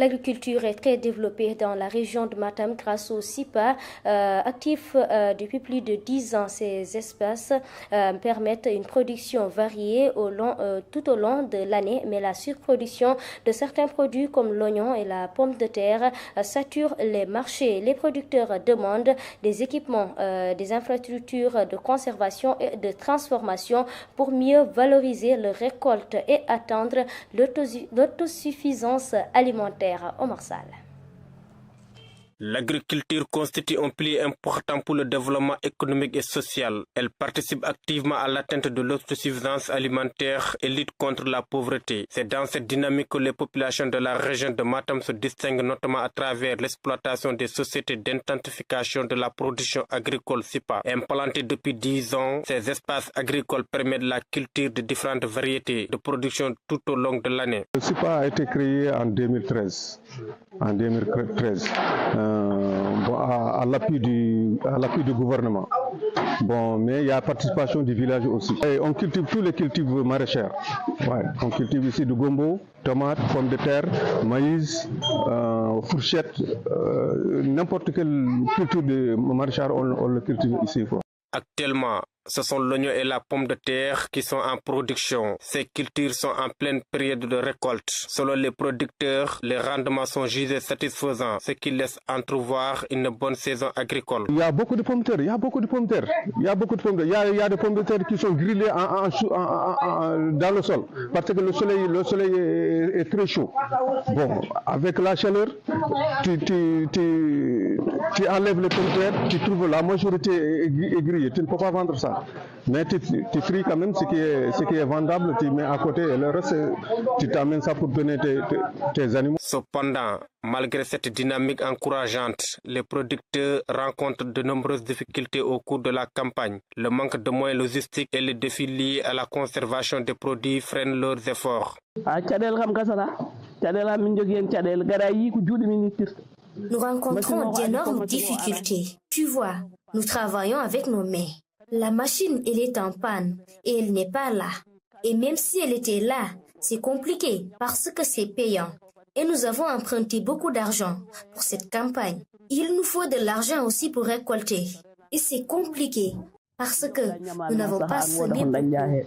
L'agriculture est très développée dans la région de Matam grâce au SIPA. Actif depuis plus de 10 ans, ces espaces permettent une production variée tout au long de l'année, mais la surproduction de certains produits comme l'oignon et la pomme de terre sature les marchés. Les producteurs demandent des équipements, des infrastructures de conservation et de transformation pour mieux valoriser leur récolte et atteindre l'autosuffisance alimentaire. Omar Sall. L'agriculture constitue un pilier important pour le développement économique et social. Elle participe activement à l'atteinte de l'autosuffisance alimentaire et lutte contre la pauvreté. C'est dans cette dynamique que les populations de la région de Matam se distinguent notamment à travers l'exploitation des sociétés d'intensification de la production agricole SIPA. Implantées depuis 10 ans, ces espaces agricoles permettent la culture de différentes variétés de production tout au long de l'année. Le SIPA a été créé en 2013. À l'appui du gouvernement. Mais il y a la participation du village aussi. Et on cultive tous les cultives maraîchères. On cultive ici du gombo, tomates, pommes de terre, maïs, fourchettes, n'importe quelle culture de maraîchère, on le cultive ici. Actuellement, ce sont l'oignon et la pomme de terre qui sont en production. Ces cultures sont en pleine période de récolte. Selon les producteurs, les rendements sont jugés satisfaisants, ce qui laisse entrevoir une bonne saison agricole. Il y a beaucoup de pommes de terre, il y a des pommes de terre qui sont grillées dans le sol, parce que le soleil est très chaud. Avec la chaleur, tu enlèves les pommes de terre, tu trouves la majorité est grillée. Tu ne peux pas vendre ça. Mais tu tries quand même ce qui est vendable, tu mets à côté et le reste, tu t'amènes ça pour donner tes animaux. Cependant, malgré cette dynamique encourageante, les producteurs rencontrent de nombreuses difficultés au cours de la campagne. Le manque de moyens logistiques et les défis liés à la conservation des produits freinent leurs efforts. Nous rencontrons d'énormes difficultés. Tu vois, nous travaillons avec nos mains. La machine, elle est en panne et elle n'est pas là. Et même si elle était là, c'est compliqué parce que c'est payant. Et nous avons emprunté beaucoup d'argent pour cette campagne. Il nous faut de l'argent aussi pour récolter. Et c'est compliqué parce que nous n'avons pas semé beaucoup.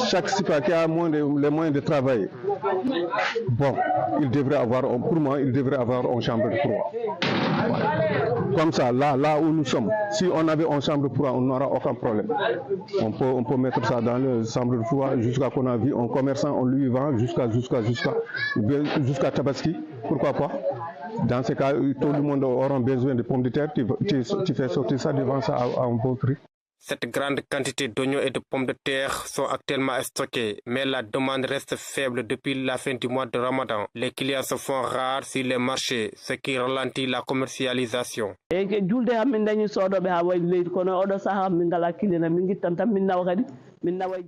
Chaque SIPA qui a les moyens de travailler, il devrait avoir une chambre de froid. Comme ça, là où nous sommes, si on avait une chambre de froid, on n'aura aucun problème. On peut mettre ça dans le chambre de froid jusqu'à qu'on a vu un commerçant, on lui vend jusqu'à Tabaski. Pourquoi pas? Dans ce cas, tout le monde aura besoin de pommes de terre, tu fais sortir ça, devant ça à un bon prix. Cette grande quantité d'oignons et de pommes de terre sont actuellement stockées, mais la demande reste faible depuis la fin du mois de Ramadan. Les clients se font rares sur les marchés, ce qui ralentit la commercialisation.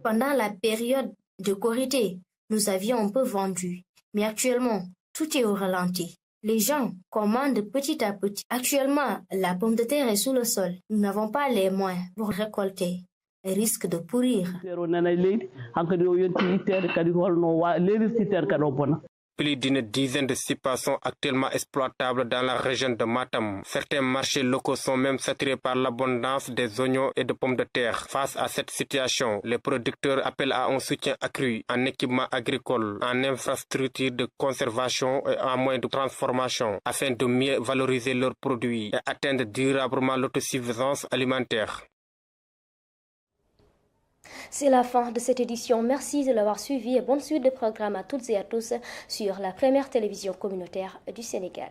Pendant la période de Korité, nous avions un peu vendu, mais actuellement, tout est au ralenti. Les gens commandent petit à petit. Actuellement, la pomme de terre est sous le sol. Nous n'avons pas les moyens pour récolter. Elle risque de pourrir. Plus d'une dizaine de SIPA sont actuellement exploitables dans la région de Matam. Certains marchés locaux sont même saturés par l'abondance des oignons et de pommes de terre. Face à cette situation, les producteurs appellent à un soutien accru en équipement agricole, en infrastructures de conservation et en moyens de transformation afin de mieux valoriser leurs produits et atteindre durablement l'autosuffisance alimentaire. C'est la fin de cette édition. Merci de l'avoir suivi et bonne suite de programme à toutes et à tous sur la première télévision communautaire du Sénégal.